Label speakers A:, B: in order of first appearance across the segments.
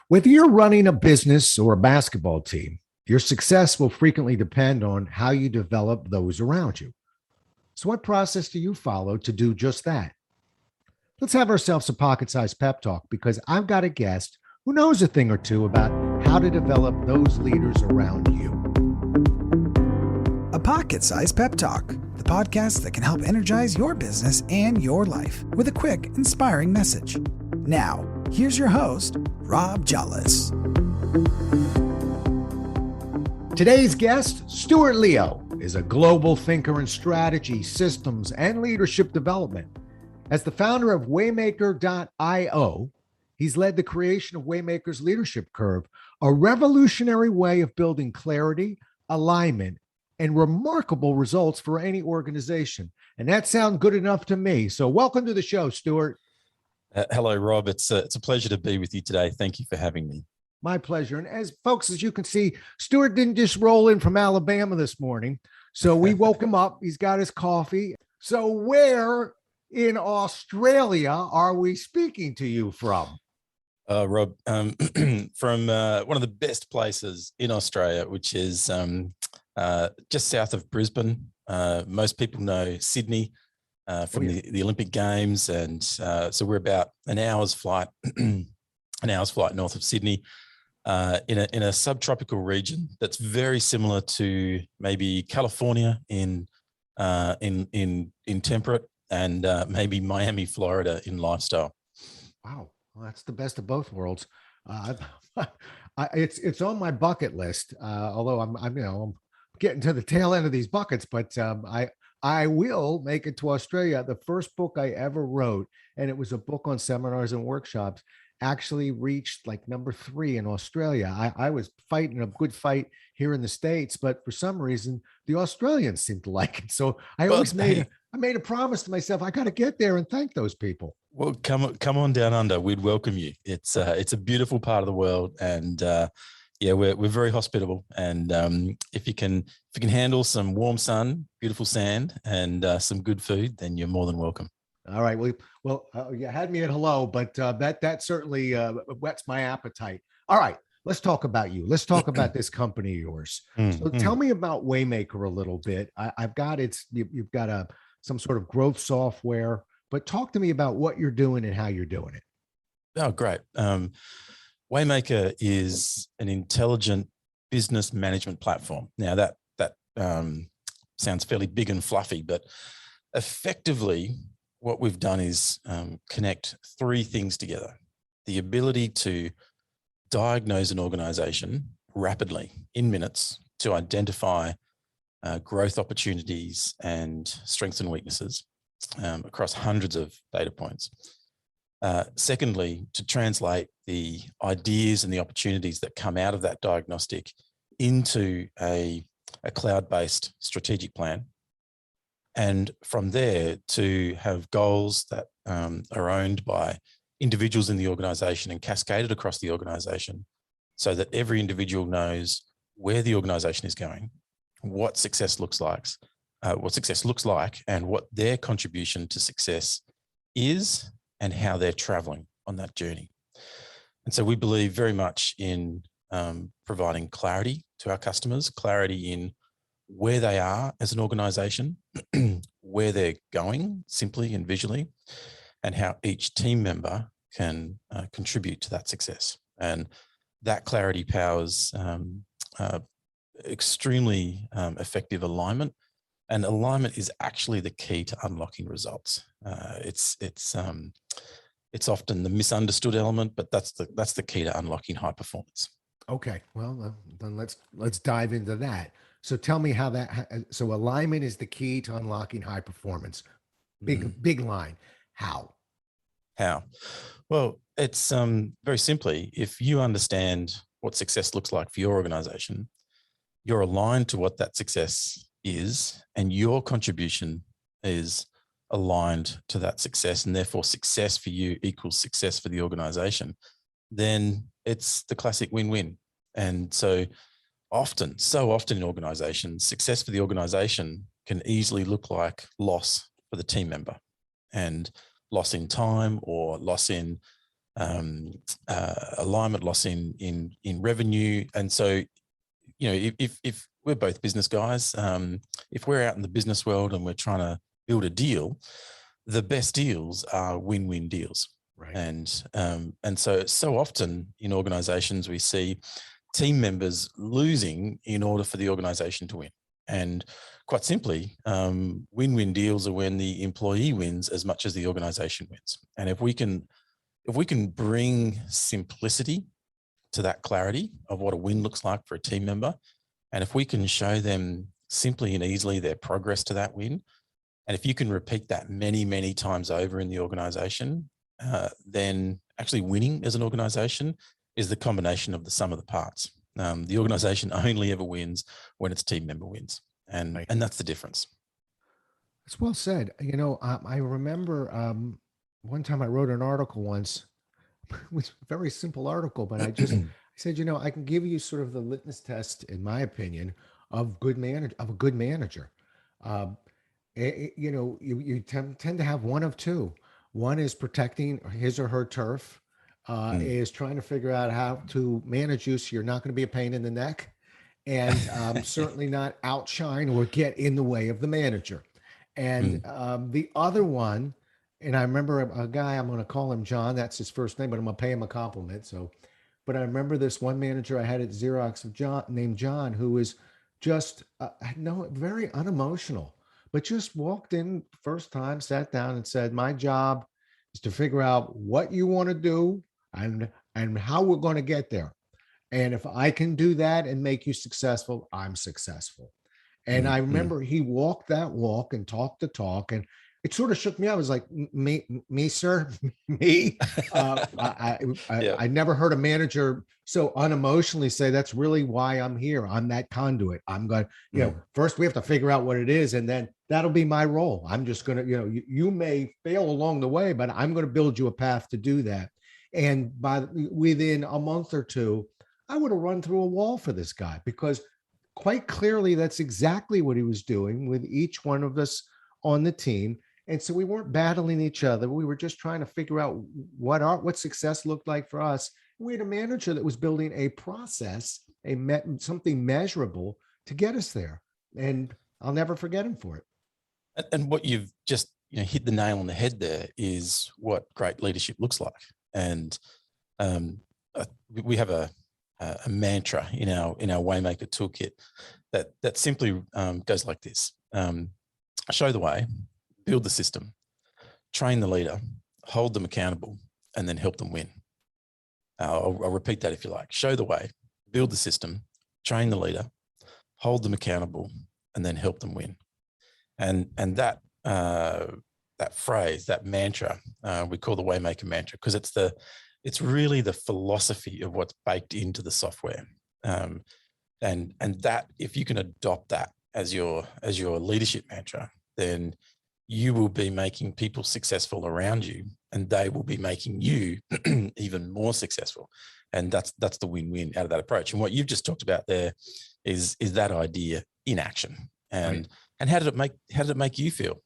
A: Whether you're running a business or a basketball team, your success will frequently depend on how you develop those around you. So, what process do you follow to do just that? Let's have ourselves a pocket sized pep talk because I've got a guest who knows a thing or two about how to develop those leaders around you.
B: A Pocket Sized Pep Talk, the podcast that can help energize your business and your life with a quick, inspiring message. Now, here's your host, Rob Jollis.
A: Today's guest, Stuart Leo, is a global thinker in strategy, systems, and leadership development. As the founder of Waymaker.io, he's led the creation of Waymaker's Leadership Curve, a revolutionary way of building clarity, alignment, and remarkable results for any organization. And that sounds good enough to me. So welcome to the show, Stuart.
C: Hello, Rob. It's a pleasure to be with you today. Thank you for having me.
A: My pleasure. And as folks, as you can see, Stuart didn't just roll in from Alabama this morning. So we woke him up. He's got his coffee. So where in Australia are we speaking to you from?
C: Rob, from one of the best places in Australia, which is just south of Brisbane. Most people know Sydney from the Olympic Games. And so we're about an hour's flight north of Sydney. In a subtropical region that's very similar to maybe California in temperate and maybe Miami, Florida in lifestyle.
A: Wow, well, that's the best of both worlds. It's on my bucket list. Although I'm getting to the tail end of these buckets, but I will make it to Australia. The first book I ever wrote, and it was a book on seminars and workshops, actually reached like number 3 in Australia. I was fighting a good fight here in the States, but for some reason, the Australians seemed to like it. So I made a promise to myself, I got to get there and thank those people.
C: Well, come on down under. We'd welcome you. It's a beautiful part of the world. And we're very hospitable. And if you can handle some warm sun, beautiful sand, and some good food, then you're more than welcome.
A: All right. Well, you had me at hello, but that certainly whets my appetite. All right. Let's talk about you. Let's talk about this company of yours. So tell me about Waymaker a little bit. I've got you've got some sort of growth software, but talk to me about what you're doing and how you're doing it.
C: Oh, great. Waymaker is an intelligent business management platform. Now that sounds fairly big and fluffy, but effectively, what we've done is connect 3 things together: the ability to diagnose an organization rapidly in minutes to identify growth opportunities and strengths and weaknesses across hundreds of data points. Secondly, to translate the ideas and the opportunities that come out of that diagnostic into a cloud-based strategic plan. And from there to have goals that are owned by individuals in the organization and cascaded across the organization so that every individual knows where the organization is going, what success looks like, and what their contribution to success is and how they're traveling on that journey. And so we believe very much in providing clarity to our customers, clarity in where they are as an organization, where they're going simply and visually, and how each team member can contribute to that success. And that clarity powers extremely effective alignment. And alignment is actually the key to unlocking results. It's often the misunderstood element, but that's the key to unlocking high performance.
A: Okay, well then let's dive into that. So tell me how so alignment is the key to unlocking high performance. Big line. How?
C: Well, it's very simply, if you understand what success looks like for your organization, you're aligned to what that success is, and your contribution is aligned to that success, and therefore success for you equals success for the organization, then it's the classic win-win. And so often in organizations, success for the organization can easily look like loss for the team member, and loss in time or loss in alignment loss in revenue. And so, you know, if we're both business guys, if we're out in the business world and we're trying to build a deal, the best deals are win-win deals.
A: Right.
C: And so often in organizations, we see team members losing in order for the organization to win. And quite simply, win-win deals are when the employee wins as much as the organization wins. And if we can bring simplicity to that clarity of what a win looks like for a team member, and if we can show them simply and easily their progress to that win, and if you can repeat that many, many times over in the organization, then actually winning as an organization is the combination of the sum of the parts. The organization only ever wins when its team member wins. And that's the difference.
A: That's well said. You know, I remember one time I wrote an article once. It was a very simple article, but I said, you know, I can give you sort of the litmus test, in my opinion, of a good manager. You know, you tend to have one of two. One is protecting his or her turf, is trying to figure out how to manage you so you're not going to be a pain in the neck, and certainly not outshine or get in the way of the manager. And the other one, and I remember a guy, I'm going to call him John, that's his first name, but I'm going to pay him a compliment. But I remember this one manager I had at Xerox named John, who was just very unemotional, but just walked in first time, sat down and said, my job is to figure out what you want to do and how we're going to get there. And if I can do that and make you successful, I'm successful. And I remember he walked that walk and talked the talk, and it sort of shook me up. I was like, me, sir, me. I never heard a manager so unemotionally say, that's really why I'm here. I'm that conduit. I'm going, you know, first we have to figure out what it is, and then that'll be my role. I'm just going to, you know, you may fail along the way, but I'm going to build you a path to do that. And within a month or two, I would have run through a wall for this guy, because quite clearly that's exactly what he was doing with each one of us on the team. And so we weren't battling each other. We were just trying to figure out what success looked like for us. We had a manager that was building a process, something measurable to get us there. And I'll never forget him for it.
C: And what you've just hit the nail on the head there is what great leadership looks like. And we have a mantra in our Waymaker toolkit that simply goes like this: show the way, build the system, train the leader, hold them accountable, and then help them win. I'll repeat that if you like. Show the way, build the system, train the leader, hold them accountable, and then help them win. And that phrase, that mantra, we call the Waymaker mantra, because it's really the philosophy of what's baked into the software. And that, if you can adopt that as your leadership mantra, then you will be making people successful around you, and they will be making you even more successful. And that's the win-win out of that approach. And what you've just talked about there is that idea in action. And how did it make you feel?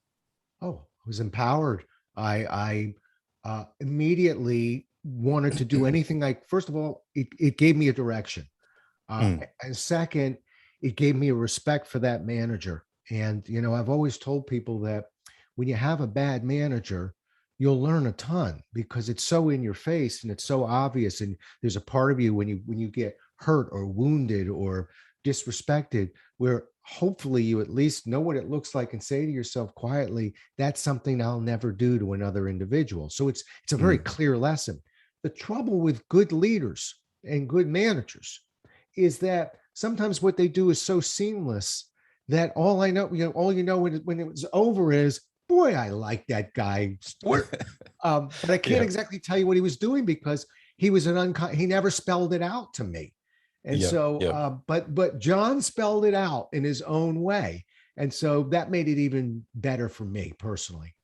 C: Oh,
A: I was empowered. I immediately wanted to do anything. First of all, it gave me a direction. And second, it gave me a respect for that manager. And, I've always told people that when you have a bad manager, you'll learn a ton, because it's so in your face and it's so obvious. And there's a part of you when you get hurt or wounded or disrespected, where hopefully you at least know what it looks like and say to yourself quietly, that's something I'll never do to another individual. So it's a very clear lesson. The trouble with good leaders and good managers is that sometimes what they do is so seamless that all you know when it was over is, boy, I like that guy. But I can't exactly tell you what he was doing, because he was he never spelled it out to me. And but John spelled it out in his own way. And so that made it even better for me personally.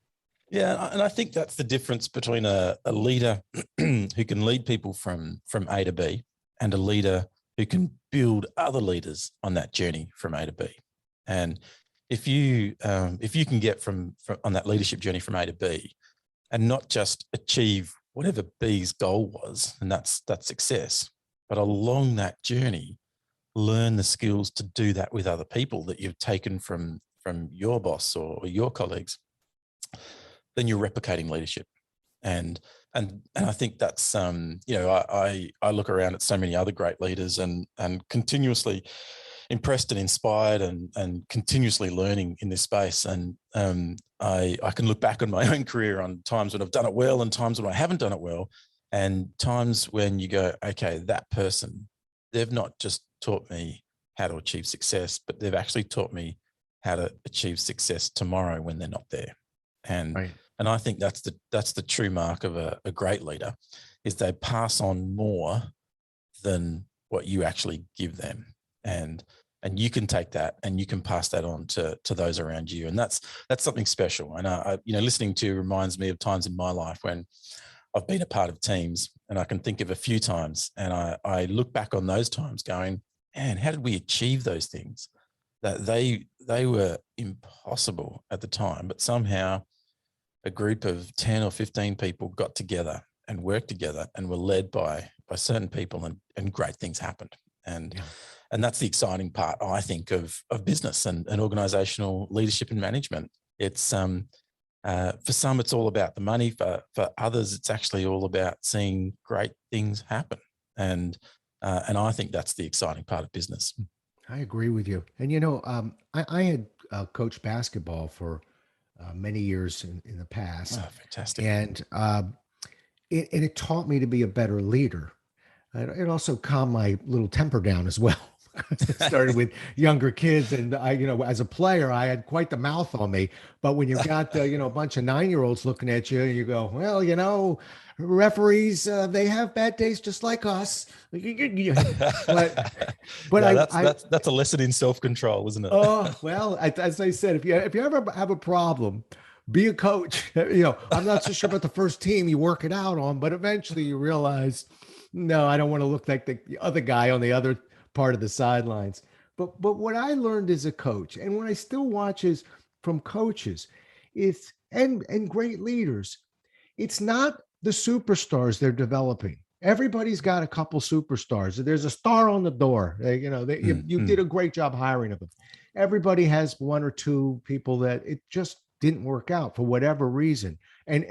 C: Yeah. And I think that's the difference between a leader who can lead people from A to B, and a leader who can build other leaders on that journey from A to B. And if you can get from on that leadership journey from A to B, and not just achieve whatever B's goal was, and that's success. But along that journey, learn the skills to do that with other people that you've taken from your boss or your colleagues. Then you're replicating leadership. And I think that's I look around at so many other great leaders and continuously impressed and inspired and continuously learning in this space. And I can look back on my own career on times when I've done it well and times when I haven't done it well, and times when you go, okay, that person, they've not just taught me how to achieve success, but they've actually taught me how to achieve success tomorrow when they're not there. And
A: Right.
C: and I think that's the true mark of a great leader, is they pass on more than what you actually give them. And you can take that and you can pass that on to those around you. And that's something special. And I listening to you reminds me of times in my life when I've been a part of teams, and I can think of a few times, and I look back on those times going, man, how did we achieve those things that they were impossible at the time, but somehow a group of 10 or 15 people got together and worked together and were led by certain people, and great things happened. And that's the exciting part, I think, of business and organizational leadership and management. It's for some, it's all about the money. For others, it's actually all about seeing great things happen. And I think that's the exciting part of business.
A: I agree with you. And I had coached basketball for many years in the past.
C: Oh, fantastic.
A: And it taught me to be a better leader. It also calmed my little temper down as well. It started with younger kids, and as a player, I had quite the mouth on me. But when you've got a bunch of 9-year-olds looking at you, and you go, well, referees, they have bad days just like us. But
C: that's a lesson in self-control, isn't it?
A: Oh, well, as I said, if you ever have a problem, be a coach. I'm not so sure about the first team you work it out on, but eventually you realize, no, I don't want to look like the other guy on the other part of the sidelines. But what I learned as a coach, and what I still watch is from coaches, and great leaders, it's not the superstars they're developing. Everybody's got a couple superstars. There's a star on the door. You did a great job hiring of them. Everybody has one or two people that it just didn't work out for whatever reason. And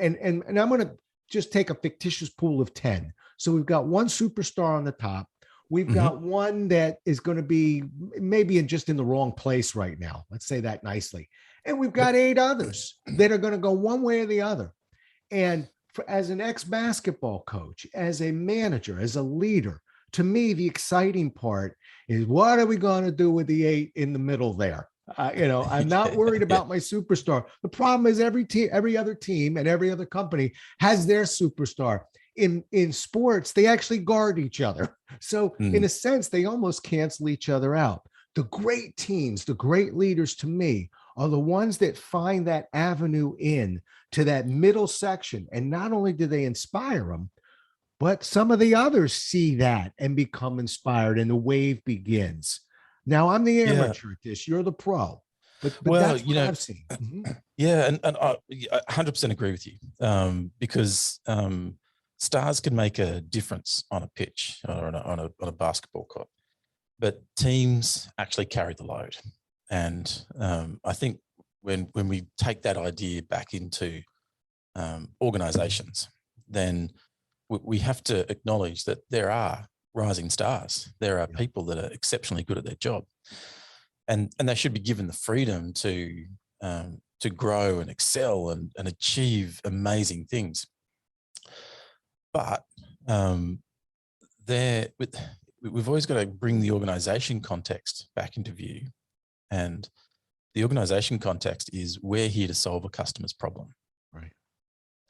A: I'm going to just take a fictitious pool of 10. So we've got one superstar on the top. We've got one that is going to be maybe in the wrong place right now. Let's say that nicely. And we've got 8 others that are going to go one way or the other. And as an ex-basketball coach, as a manager, as a leader, to me, the exciting part is, what are we going to do with the 8 in the middle there? I'm not worried about my superstar. The problem is every other team and every other company has their superstar. In sports, they actually guard each other. So in a sense, they almost cancel each other out. The great teams, the great leaders, to me, are the ones that find that avenue in to that middle section. And not only do they inspire them, but some of the others see that and become inspired, and the wave begins. Now, I'm the amateur at this. You're the pro. But that's what I've seen.
C: Yeah, and I 100% agree with you, because stars can make a difference on a pitch or on a basketball court, but teams actually carry the load. And I think when we take that idea back into organizations, then we have to acknowledge that there are rising stars. There are people that are exceptionally good at their job, and they should be given the freedom to grow and excel and achieve amazing things. But we've always got to bring the organization context back into view. And the organization context is, we're here to solve a customer's problem.
A: Right.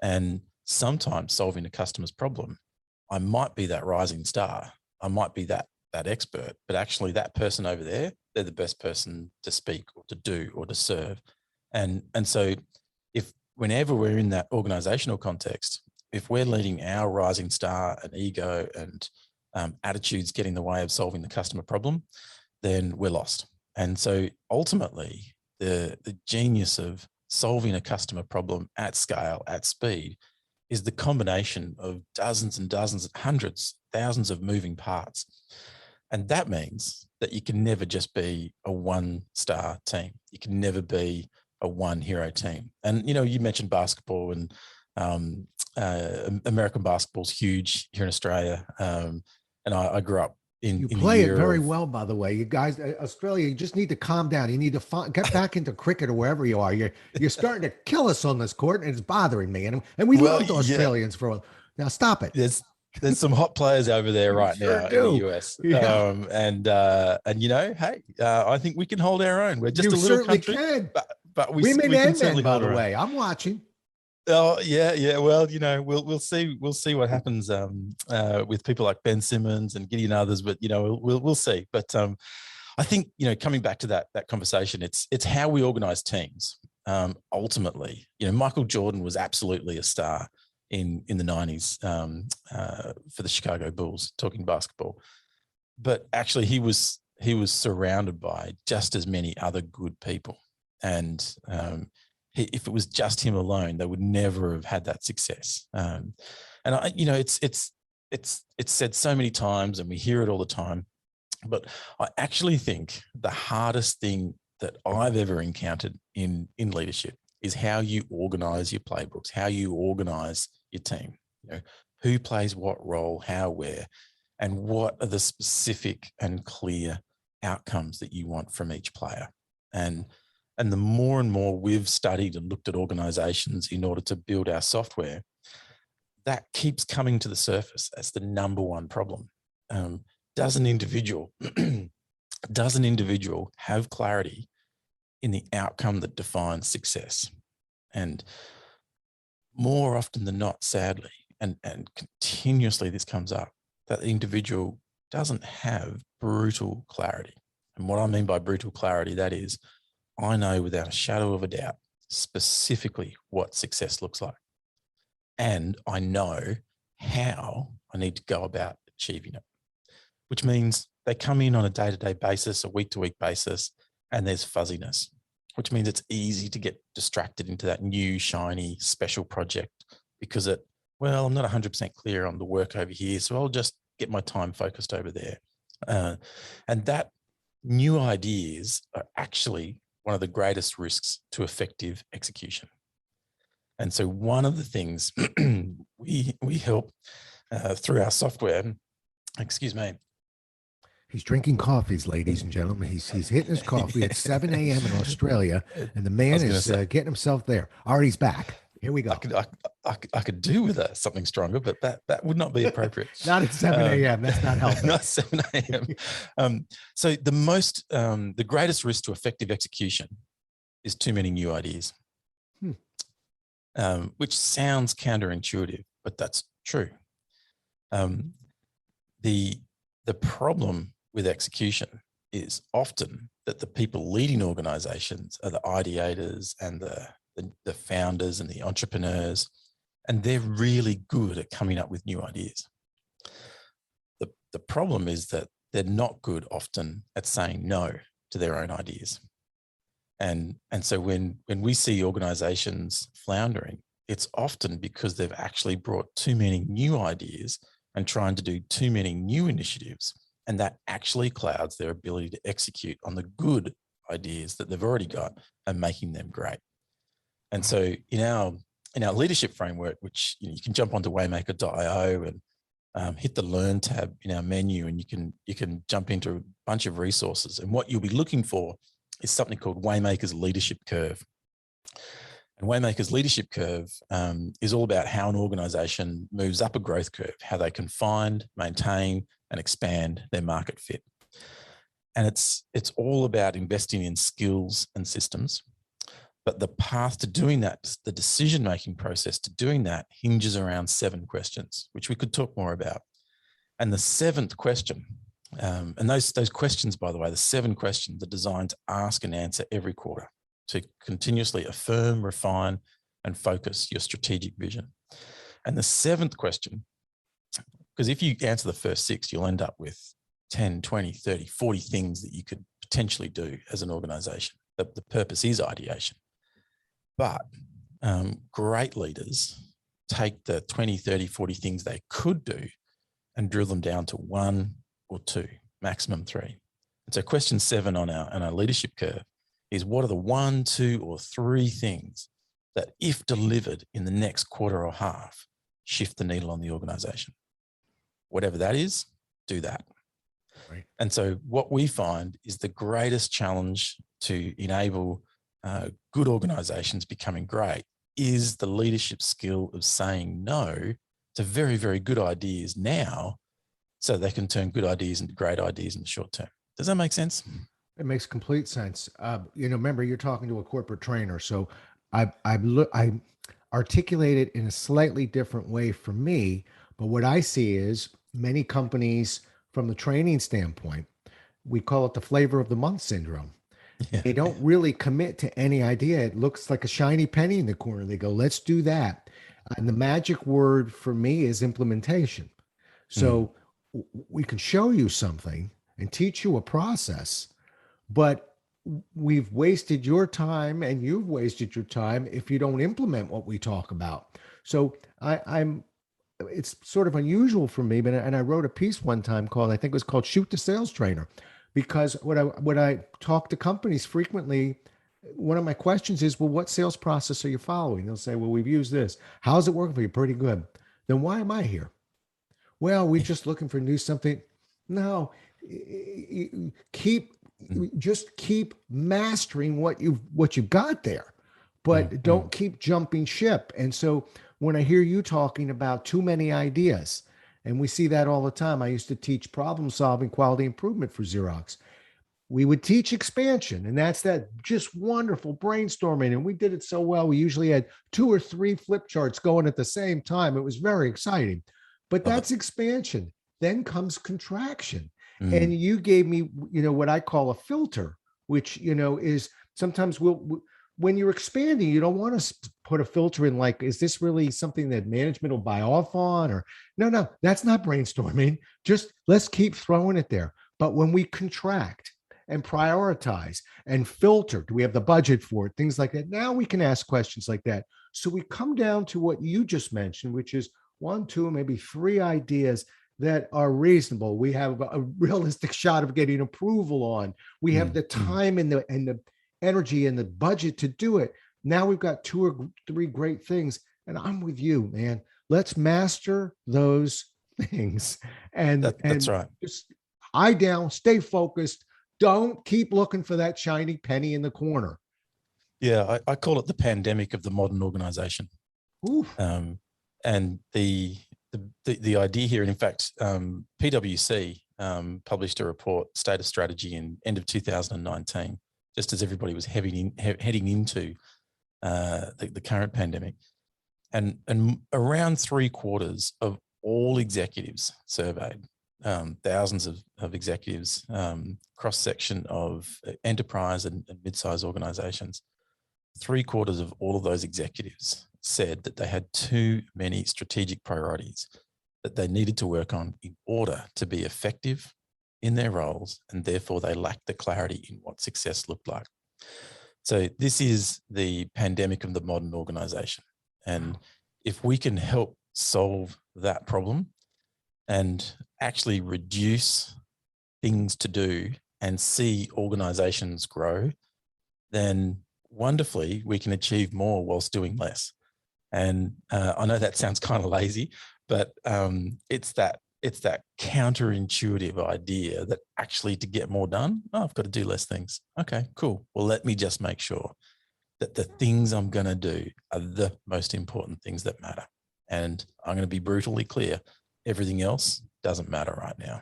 C: And sometimes solving a customer's problem, I might be that rising star. I might be that expert, but actually that person over there, they're the best person to speak or to do or to serve. And so whenever we're in that organizational context, if we're letting our rising star and ego and attitudes get in the way of solving the customer problem, then we're lost. And so ultimately, the genius of solving a customer problem at scale, at speed, is the combination of dozens and dozens, hundreds, thousands of moving parts. And that means that you can never just be a one-star team. You can never be a one hero team. And, you mentioned basketball, and American basketball's huge here in Australia. And I grew up
A: You
C: in
A: play
C: the
A: it
C: year
A: very
C: of,
A: well, by the way. You guys, Australia, you just need to calm down. You need to get back into cricket or wherever you are. You're starting to kill us on this court, and it's bothering me. And we
C: well,
A: loved
C: yeah,
A: Australians for a now. Stop it.
C: there's some hot players over there
A: We
C: right
A: sure
C: now in the
A: do.
C: US.
A: Yeah,
C: And hey, I think we can hold our own. We're just
A: you
C: a little
A: certainly
C: country,
A: can.
C: but
A: Women
C: we can
A: and men,
C: certainly
A: by
C: hold
A: the
C: our own.
A: way. I'm watching.
C: Oh yeah. Well, we'll see what happens with people like Ben Simmons and Gideon others, but we'll see. But I think coming back to that conversation, it's how we organize teams. Ultimately, Michael Jordan was absolutely a star in the 90s for the Chicago Bulls, talking basketball, but actually he was surrounded by just as many other good people, and if it was just him alone, they would never have had that success. And it's said so many times, and we hear it all the time. But I actually think the hardest thing that I've ever encountered in leadership is how you organize your playbooks, how you organize your team. Who plays what role, how, where, and what are the specific and clear outcomes that you want from each player. And the more and more we've studied and looked at organizations in order to build our software, that keeps coming to the surface as the number one problem. Does an individual have clarity in the outcome that defines success? And more often than not, sadly, and continuously this comes up, that the individual doesn't have brutal clarity. And what I mean by brutal clarity, that is, I know without a shadow of a doubt specifically what success looks like. And I know how I need to go about achieving it, which means they come in on a day-to-day basis, a week-to-week basis, and there's fuzziness, which means it's easy to get distracted into that new, shiny, special project because I'm not 100% clear on the work over here, so I'll just get my time focused over there. And that new ideas are actually one of the greatest risks to effective execution. And so one of the things we help through our software, excuse me.
A: He's drinking coffees, ladies and gentlemen. He's hitting his coffee at 7 a.m. in Australia, and the man is getting himself there. All right, he's back. Here we go.
C: I could do with something stronger, but that would not be appropriate.
A: Not at 7 a.m. That's not helping.
C: Not 7 a.m. So the greatest risk to effective execution is too many new ideas, which sounds counterintuitive, but that's true. The problem with execution is often that the people leading organizations are the ideators and the founders and the entrepreneurs, and they're really good at coming up with new ideas. The problem is that they're not good often at saying no to their own ideas. And so when we see organizations floundering, it's often because they've actually brought too many new ideas and trying to do too many new initiatives. And that actually clouds their ability to execute on the good ideas that they've already got and making them great. And so in our leadership framework, which you can jump onto waymaker.io and hit the Learn tab in our menu, and you can jump into a bunch of resources. And what you'll be looking for is something called Waymaker's Leadership Curve. And Waymaker's Leadership Curve is all about how an organization moves up a growth curve, how they can find, maintain, and expand their market fit. And it's all about investing in skills and systems. But the path to doing that, the decision-making process to doing that, hinges around 7 questions, which we could talk more about. And the 7th question, and those questions, by the way, the 7 questions are designed to ask and answer every quarter to continuously affirm, refine, and focus your strategic vision. And the 7th question, because if you answer the first 6, you'll end up with 10, 20, 30, 40 things that you could potentially do as an organization. The purpose is ideation. But great leaders take the 20, 30, 40 things they could do and drill them down to 1 or 2, maximum 3. And so question 7 on our leadership curve is, what are the 1, 2, or 3 things that, if delivered in the next quarter or half, shift the needle on the organization? Whatever that is, do that.
A: Right.
C: And so what we find is the greatest challenge to enable good organizations becoming great is the leadership skill of saying no to very, very good ideas now, so they can turn good ideas into great ideas in the short term. Does that make sense?
A: It makes complete sense. Remember, you're talking to a corporate trainer, so I articulate it in a slightly different way for me. But what I see is many companies, from the training standpoint, we call it the flavor of the month syndrome.
C: Yeah.
A: They don't really commit to any idea. It looks like a shiny penny in the corner. They go, let's do that. And the magic word for me is implementation. So we can show you something and teach you a process, but we've wasted your time and you've wasted your time if you don't implement what we talk about. So it's sort of unusual for me, but I wrote a piece one time I think it was called Shoot the Sales Trainer, because when I talk to companies frequently, one of my questions is, well, what sales process are you following? They'll say, well, we've used this. How's it working for you? Pretty good. Then why am I here? Well, we're just looking for new something. No, keep mastering what you've got there, but don't keep jumping ship. And so when I hear you talking about too many ideas, and we see that all the time. I used to teach problem solving, quality improvement for Xerox. We would teach expansion, and that's that just wonderful brainstorming. And we did it so well. We usually had 2 or 3 flip charts going at the same time. It was very exciting, but that's expansion. Then comes contraction. And you gave me, what I call a filter, which, is sometimes when you're expanding, you don't want to put a filter in like, is this really something that management will buy off on? Or no, that's not brainstorming. Just let's keep throwing it there. But when we contract and prioritize and filter, do we have the budget for it? Things like that. Now we can ask questions like that. So we come down to what you just mentioned, which is 1, 2, maybe 3 ideas that are reasonable. We have a realistic shot of getting approval on. We have the time and the energy and the budget to do it. Now we've got 2 or 3 great things, and I'm with you, man. Let's master those things. And
C: that's right.
A: Just eye down, stay focused. Don't keep looking for that shiny penny in the corner.
C: Yeah, I call it the pandemic of the modern organization. And the idea here, and in fact, PwC published a report, State of Strategy, in end of 2019, just as everybody was heading into the current pandemic. And around 3/4 of all executives surveyed, thousands of executives, cross-section of enterprise and mid-sized organizations, 3/4 of all of those executives said that they had too many strategic priorities that they needed to work on in order to be effective in their roles, and therefore they lacked the clarity in what success looked like. So this is the pandemic of the modern organization. And if we can help solve that problem and actually reduce things to do and see organizations grow, then wonderfully we can achieve more whilst doing less. And I know that sounds kind of lazy, but it's that counterintuitive idea that actually, to get more done, I've got to do less things. Okay, cool. Well, let me just make sure that the things I'm going to do are the most important things that matter. And I'm going to be brutally clear. Everything else doesn't matter right now.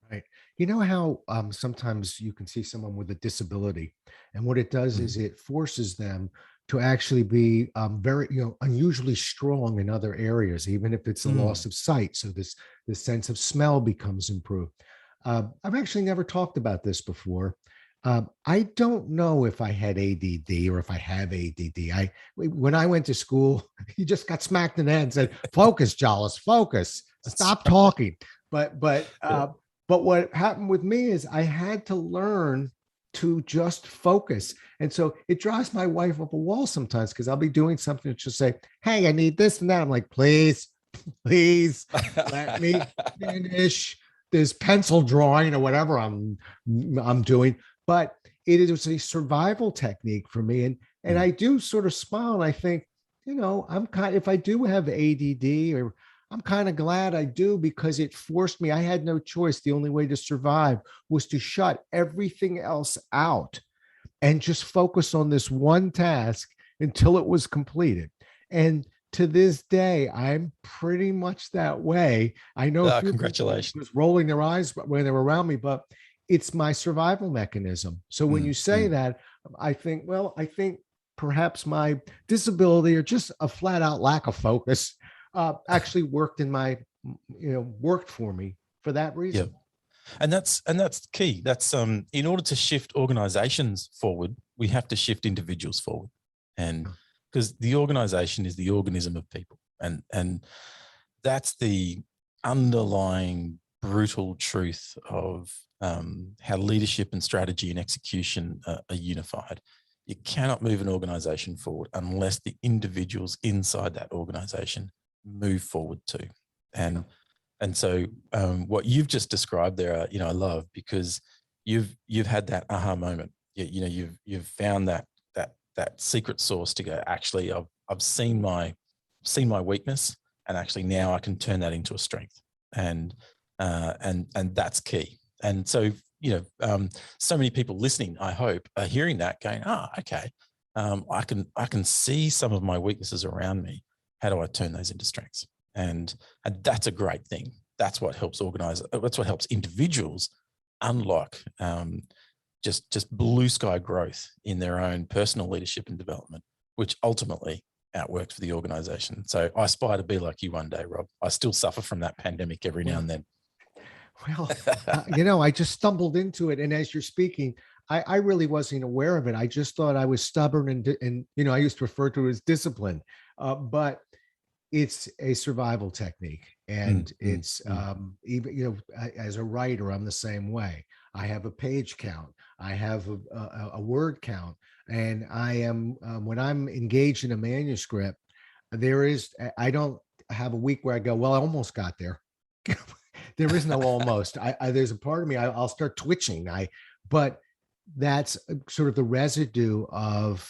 A: Right. You know how sometimes you can see someone with a disability, and what it does is it forces them to actually be very, unusually strong in other areas, even if it's a loss of sight. So this sense of smell becomes improved. I've actually never talked about this before. I don't know if I had ADD or if I have ADD. When I went to school, you just got smacked in the head and said, "Focus, Jollis, focus, stop talking." But what happened with me is I had to learn to just focus. And so it drives my wife up a wall sometimes, because I'll be doing something and she'll say, hey, I need this and that. I'm like, please, please let me finish this pencil drawing or whatever I'm doing. But it is a survival technique for me. And I do sort of smile and I think, if I do have ADD, or I'm kind of glad I do, because it forced me. I had no choice. The only way to survive was to shut everything else out and just focus on this one task until it was completed. And to this day, I'm pretty much that way. I know a few
C: congratulations.
A: people was rolling their eyes when they were around me, but it's my survival mechanism. So when you say that, I think perhaps my disability, or just a flat out lack of focus, actually worked for me for that reason.
C: Yeah. And that's key. That's in order to shift organizations forward, we have to shift individuals forward. And because the organization is the organism of people. And that's the underlying brutal truth of how leadership and strategy and execution are unified. You cannot move an organization forward unless the individuals inside that organization move forward too. And so what you've just described there, I love, because you've had that aha moment. You've found that secret sauce to go, actually, I've seen my weakness, and actually now I can turn that into a strength. And that's key. And so, so many people listening, I hope, are hearing that going, okay, I can see some of my weaknesses around me. How do I turn those into strengths? And that's a great thing. That's what helps that's what helps individuals unlock just blue sky growth in their own personal leadership and development, which ultimately outworks for the organization. So I aspire to be like you one day, Rob. I still suffer from that pandemic every now and then.
A: Well, I just stumbled into it. And as you're speaking, I really wasn't aware of it. I just thought I was stubborn and I used to refer to it as discipline, but it's a survival technique. And it's even, as a writer, I'm the same way. I have a page count. I have a word count. And I am, when I'm engaged in a manuscript, I don't have a week where I go, well, I almost got there. There is no almost. There's a part of me, I'll start twitching. But that's sort of the residue of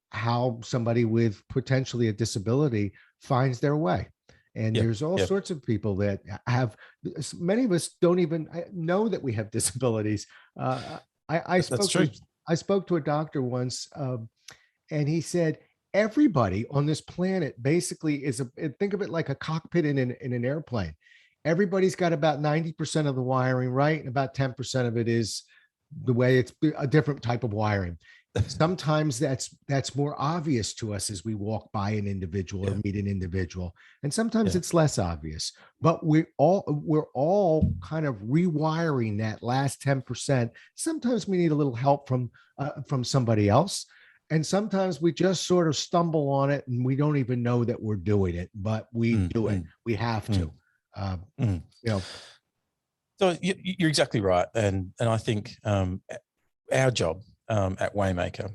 A: how somebody with potentially a disability finds their way. And there's all sorts of people that have, many of us don't even know that we have disabilities. I spoke to a doctor once, and he said, everybody on this planet basically think of it like a cockpit in an airplane. Everybody's got about 90% of the wiring right, and about 10% of it is the way it's a different type of wiring. Sometimes that's more obvious to us as we walk by an individual or meet an individual, and sometimes it's less obvious. But we're all kind of rewiring that last 10%. Sometimes we need a little help from somebody else, and sometimes we just sort of stumble on it and we don't even know that we're doing it, but we do it. We have to.
C: So you're exactly right, and I think our job at Waymaker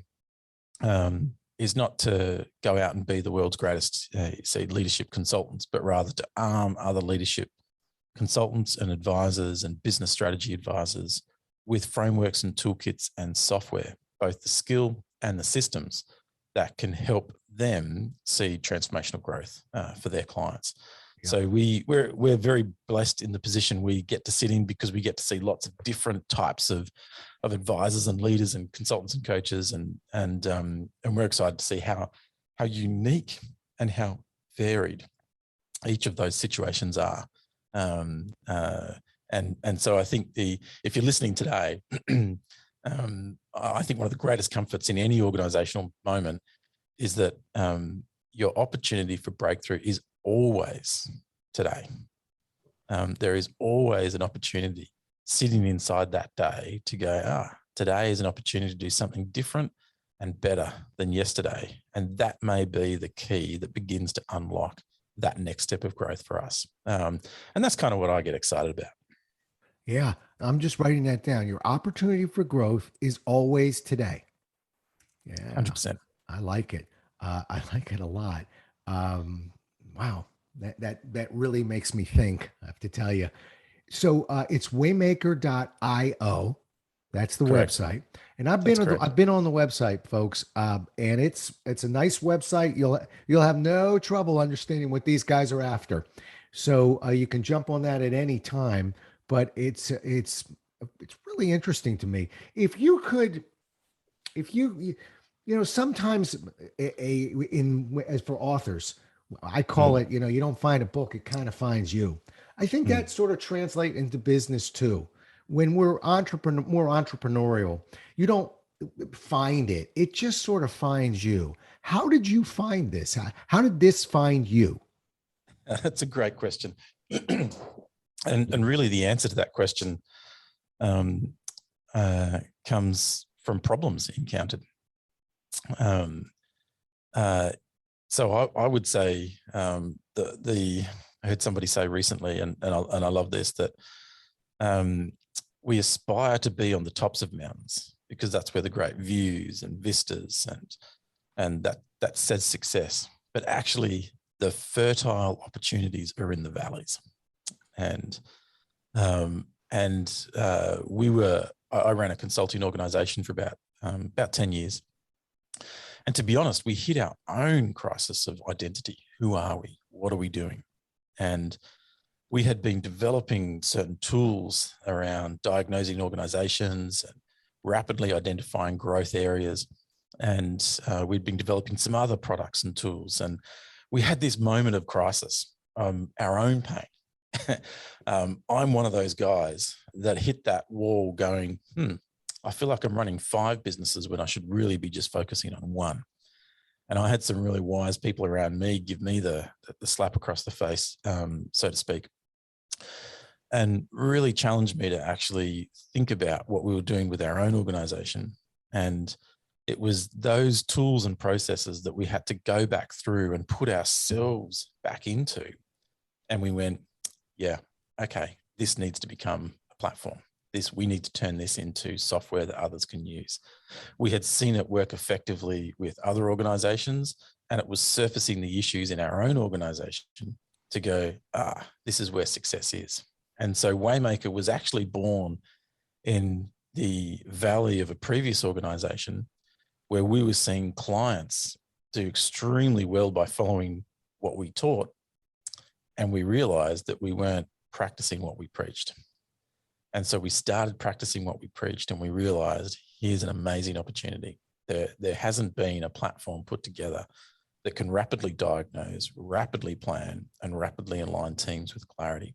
C: is not to go out and be the world's greatest leadership consultants, but rather to arm other leadership consultants and advisors and business strategy advisors with frameworks and toolkits and software, both the skill and the systems that can help them see transformational growth for their clients. So we're very blessed in the position we get to sit in, because we get to see lots of different types of advisors and leaders and consultants and coaches, and we're excited to see how unique and how varied each of those situations are. And so I think if you're listening today, I think one of the greatest comforts in any organizational moment is that your opportunity for breakthrough is always today. There is always an opportunity sitting inside that day to go, today is an opportunity to do something different and better than yesterday. And that may be the key that begins to unlock that next step of growth for us. And that's kind of what I get excited about.
A: Yeah. I'm just writing that down. Your opportunity for growth is always today. Yeah,
C: 100%.
A: I like it. I like it a lot. Um, wow, that really makes me think. I have to tell you. So it's waymaker.io. That's the
C: Correct.
A: website. And I've
C: That's
A: been
C: correct.
A: I've been on the website, folks, and it's a nice website. You'll have no trouble understanding what these guys are after. So you can jump on that at any time. But it's really interesting to me. If you could, if you know, sometimes in as for authors, I call
C: Mm,
A: it, you don't find a book, it kind of finds you. I think
C: mm.
A: that sort of translate into business too. When we're more entrepreneurial, you don't find it, it just sort of finds you. How did you find this? How did this find you?
C: That's a great question. and really the answer to that question um, comes from problems encountered. Um, uh, so I would say I heard somebody say recently, and I love this, that we aspire to be on the tops of mountains because that's where the great views and vistas and that says success. But actually, the fertile opportunities are in the valleys, and I ran a consulting organization for about 10 years. And to be honest, we hit our own crisis of identity. Who are we? What are we doing? And we had been developing certain tools around diagnosing organizations and rapidly identifying growth areas. And we'd been developing some other products and tools. And we had this moment of crisis, our own pain. I'm one of those guys that hit that wall going, I feel like I'm running 5 businesses when I should really be just focusing on one. And I had some really wise people around me give me the slap across the face, so to speak, and really challenged me to actually think about what we were doing with our own organization. And it was those tools and processes that we had to go back through and put ourselves back into. And we went, yeah, okay, this needs to become a platform. We need to turn this into software that others can use. We had seen it work effectively with other organizations, and it was surfacing the issues in our own organization to go, this is where success is. And so Waymaker was actually born in the valley of a previous organization where we were seeing clients do extremely well by following what we taught. And we realized that we weren't practicing what we preached. And so we started practicing what we preached, and we realized here's an amazing opportunity. There hasn't been a platform put together that can rapidly diagnose, rapidly plan, and rapidly align teams with clarity.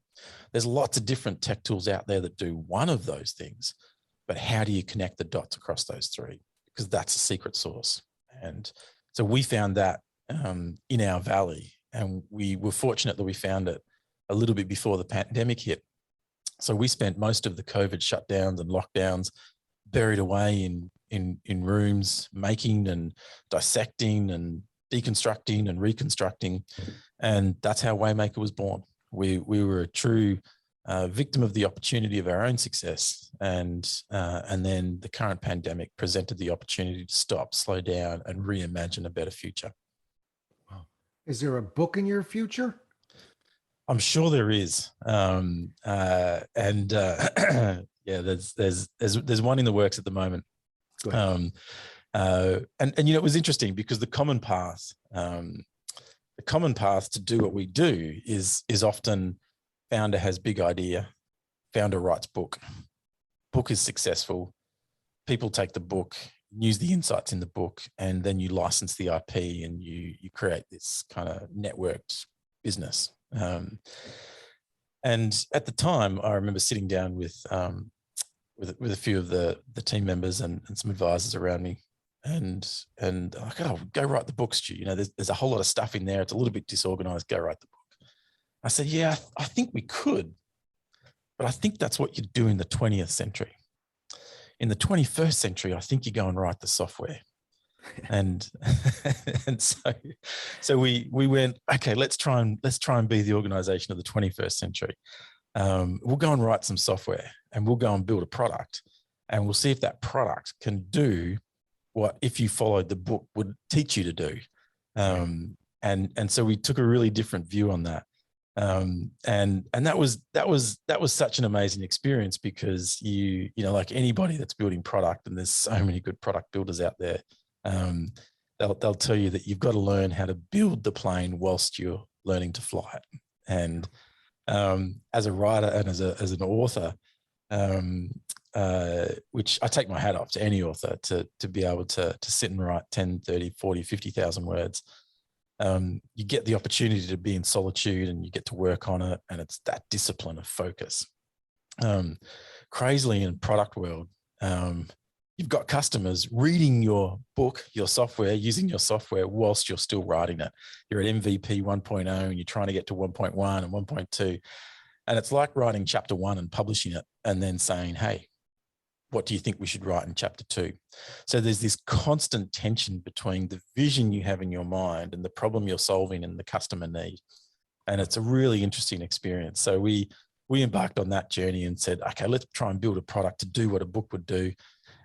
C: There's lots of different tech tools out there that do one of those things, but how do you connect the dots across those 3? Because that's a secret sauce. And so we found that in our valley, and we were fortunate that we found it a little bit before the pandemic hit. So we spent most of the COVID shutdowns and lockdowns buried away in rooms, making and dissecting and deconstructing and reconstructing. And that's how Waymaker was born. We were a true victim of the opportunity of our own success. And then the current pandemic presented the opportunity to stop, slow down, and reimagine a better future.
A: Wow. Is there a book in your future?
C: I'm sure there is, yeah, there's one in the works at the moment, and it was interesting because the common path to do what we do is often founder has big idea, founder writes book is successful, people take the book, use the insights in the book, and then you license the IP and you create this kind of networked business. And at the time, I remember sitting down with a few of the team members and some advisors around me, and I go, go write the book, Stu. There's a whole lot of stuff in there. It's a little bit disorganized. Go write the book. I said, yeah, I think we could, but I think that's what you do in the 20th century. In the 21st century, I think you go and write the software. And so we went, okay, let's try and be the organization of the 21st century. we'll go and write some software and we'll go and build a product, and we'll see if that product can do what, if you followed the book, would teach you to do. And so we took a really different view on that. And that was such an amazing experience, because you know, like anybody that's building product, and there's so many good product builders out there, they'll tell you that you've got to learn how to build the plane whilst you're learning to fly it. And as a writer and as an author, which I take my hat off to any author to be able to sit and write 10, 30, 40, 50,000 words. You get the opportunity to be in solitude and you get to work on it. And it's that discipline of focus. Crazily in product world, you've got customers reading your book, your software, using your software whilst you're still writing it. You're at MVP 1.0 and you're trying to get to 1.1 and 1.2. And it's like writing chapter 1 and publishing it and then saying, hey, what do you think we should write in chapter 2? So there's this constant tension between the vision you have in your mind and the problem you're solving and the customer need. And it's a really interesting experience. So we embarked on that journey and said, okay, let's try and build a product to do what a book would do.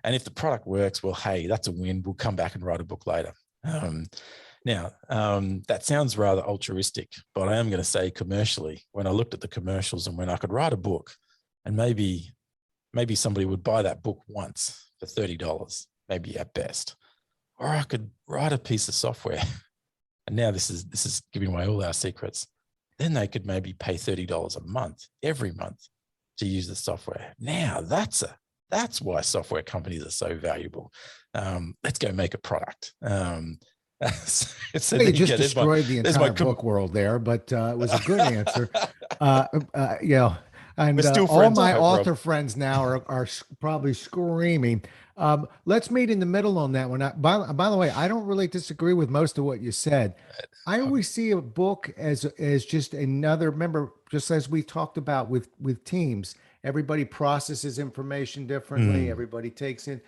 C: And if the product works, well, hey, that's a win. We'll come back and write a book later. Now, that sounds rather altruistic, but I am going to say commercially, when I looked at the commercials and when I could write a book and maybe somebody would buy that book once for $30, maybe at best, or I could write a piece of software. And now this is giving away all our secrets. Then they could maybe pay $30 a month, every month, to use the software. Now that's why software companies are so valuable. Let's go make a product.
A: So you just destroyed the entire book world there, but it was a good answer. And all my author friends now are probably screaming. Let's meet in the middle on that one. By the way, I don't really disagree with most of what you said. I always see a book as just another, remember, just as we talked about with teams, everybody processes information differently. Everybody takes in.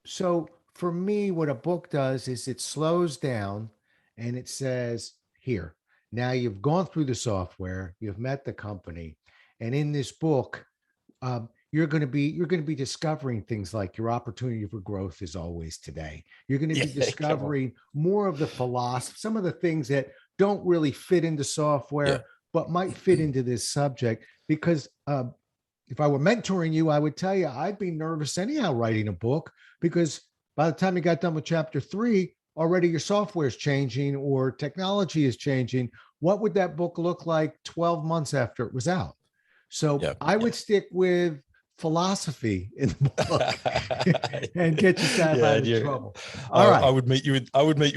A: So for me, what a book does is it slows down and it says, here, now you've gone through the software, you've met the company. And in this book, you're going to be discovering things like your opportunity for growth is always today. You're going to be discovering more of the philosophy, some of the things that don't really fit into software, but might fit into this subject. Because if I were mentoring you, I would tell you I'd be nervous anyhow writing a book, because by the time you got done with chapter 3, already your software is changing or technology is changing. What would that book look like 12 months after it was out? So I would stick with philosophy in the book and get yourself out of trouble. All right.
C: I would meet you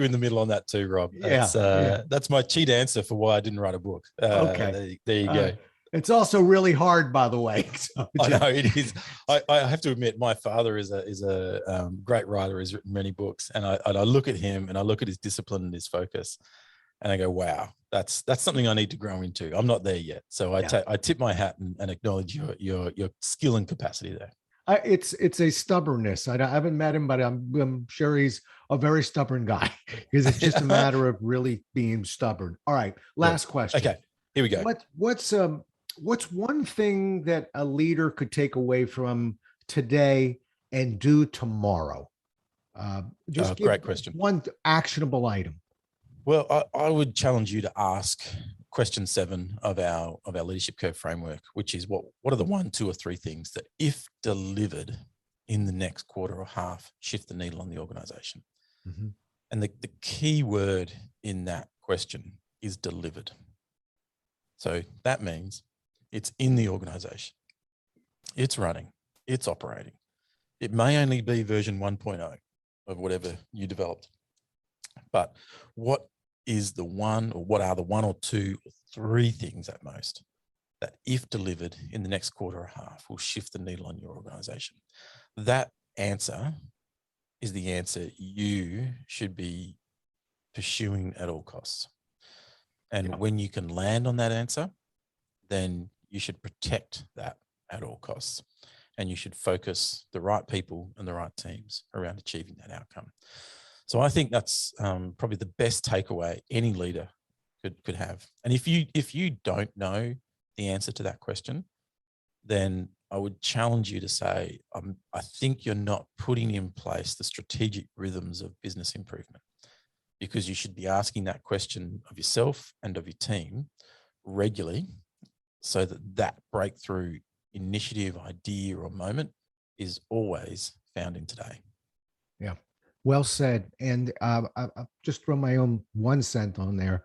C: in the middle on that too, Rob. That's my cheat answer for why I didn't write a book.
A: Okay.
C: There you go.
A: It's also really hard, by the way. So,
C: I know it is. I have to admit, my father is a great writer. He's written many books, and I look at him and I look at his discipline and his focus, and I go, wow, that's something I need to grow into. I'm not there yet. So I tip my hat and acknowledge your skill and capacity there.
A: It's a stubbornness. I haven't met him, but I'm sure he's a very stubborn guy, because it's just a matter of really being stubborn. All right. Last question.
C: Okay, here we go.
A: What's one thing that a leader could take away from today and do tomorrow?
C: Great question.
A: One actionable item.
C: Well, I would challenge you to ask question 7 of our leadership curve framework, which is what are the 1, 2, or 3 things that, if delivered in the next quarter or half, shift the needle on the organization?
A: Mm-hmm.
C: And the key word in that question is delivered. So that means it's in the organization, it's running, it's operating. It may only be version 1.0 of whatever you developed, but what is the one, or what are the 1 or 2 or 3 things at most that, if delivered in the next quarter or half, will shift the needle on your organization? That answer is the answer you should be pursuing at all costs. And when you can land on that answer, then you should protect that at all costs. And you should focus the right people and the right teams around achieving that outcome. So I think that's probably the best takeaway any leader could have. And if you don't know the answer to that question, then I would challenge you to say, I think you're not putting in place the strategic rhythms of business improvement, because you should be asking that question of yourself and of your team regularly, so that breakthrough initiative, idea, or moment is always found in today.
A: Yeah, well said. And I'll just throw my own 1 cent on there.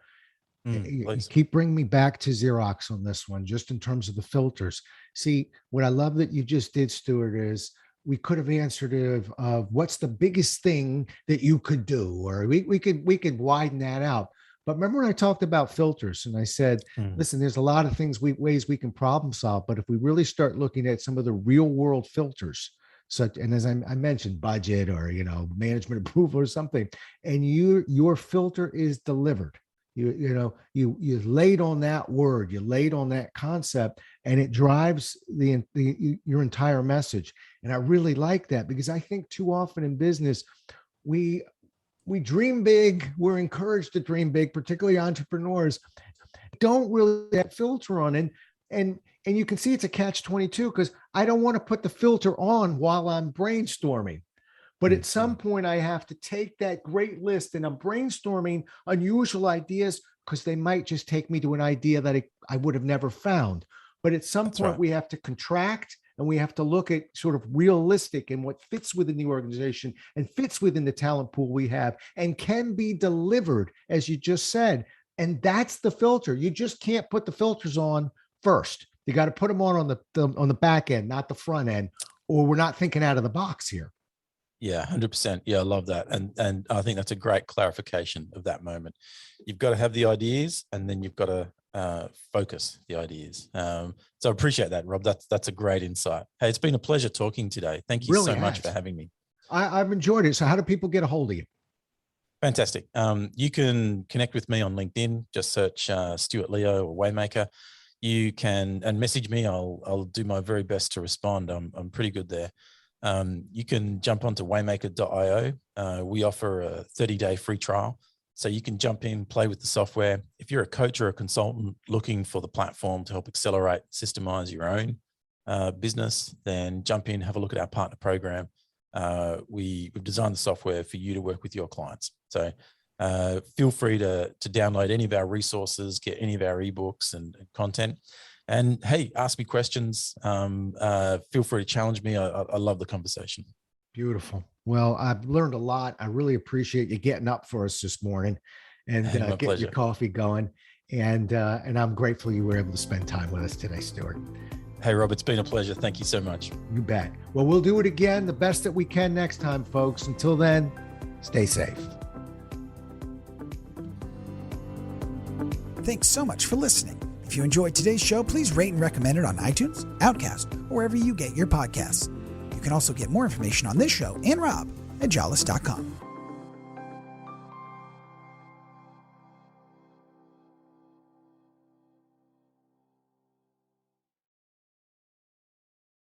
A: You keep bringing me back to Xerox on this one, just in terms of the filters. See, what I love that you just did, Stuart, is we could have answered it of what's the biggest thing that you could do, or we could widen that out. But remember when I talked about filters and I said, listen, there's a lot of ways we can problem solve, but if we really start looking at some of the real world filters, and as I mentioned, budget or, management approval or something, and your filter is delivered. You laid on that word, you laid on that concept, and it drives your entire message. And I really like that, because I think too often in business, we dream big. We're encouraged to dream big, particularly entrepreneurs. Don't really have filter on it. And you can see it's a catch-22, because I don't want to put the filter on while I'm brainstorming. But at some point, I have to take that great list, and I'm brainstorming unusual ideas, because they might just take me to an idea that I would have never found. But at some point, we have to contract, and we have to look at sort of realistic and what fits within the organization and fits within the talent pool we have and can be delivered, as you just said. And that's the filter. You just can't put the filters on first. You got to put them on the back end, not the front end, or we're not thinking out of the box here.
C: Yeah, 100%. Yeah, I love that. And I think that's a great clarification of that moment. You've got to have the ideas, and then you've got to focus the ideas. So I appreciate that, Rob. That's a great insight. Hey, it's been a pleasure talking today. Thank you so much for having me. I've
A: enjoyed it. So how do people get a hold of you?
C: Fantastic. You can connect with me on LinkedIn. Just search Stuart Leo or Waymaker. You can message me. I'll do my very best to respond. I'm pretty good there. You can jump onto waymaker.io. We offer a 30-day free trial, so you can jump in, play with the software. If you're a coach or a consultant looking for the platform to help accelerate, systemize your own business, then jump in, have a look at our partner program. We've designed the software for you to work with your clients. So feel free to download any of our resources, get any of our ebooks and content. And hey, ask me questions. Feel free to challenge me. I love the conversation.
A: Beautiful. Well, I've learned a lot. I really appreciate you getting up for us this morning and getting your coffee going. And I'm grateful you were able to spend time with us today, Stuart.
C: Hey, Rob, it's been a pleasure. Thank you so much.
A: You bet. Well, we'll do it again, the best that we can next time, folks. Until then, stay safe.
B: Thanks so much for listening. If you enjoyed today's show, please rate and recommend it on iTunes, Outcast, or wherever you get your podcasts. You can also get more information on this show and Rob at jollis.com.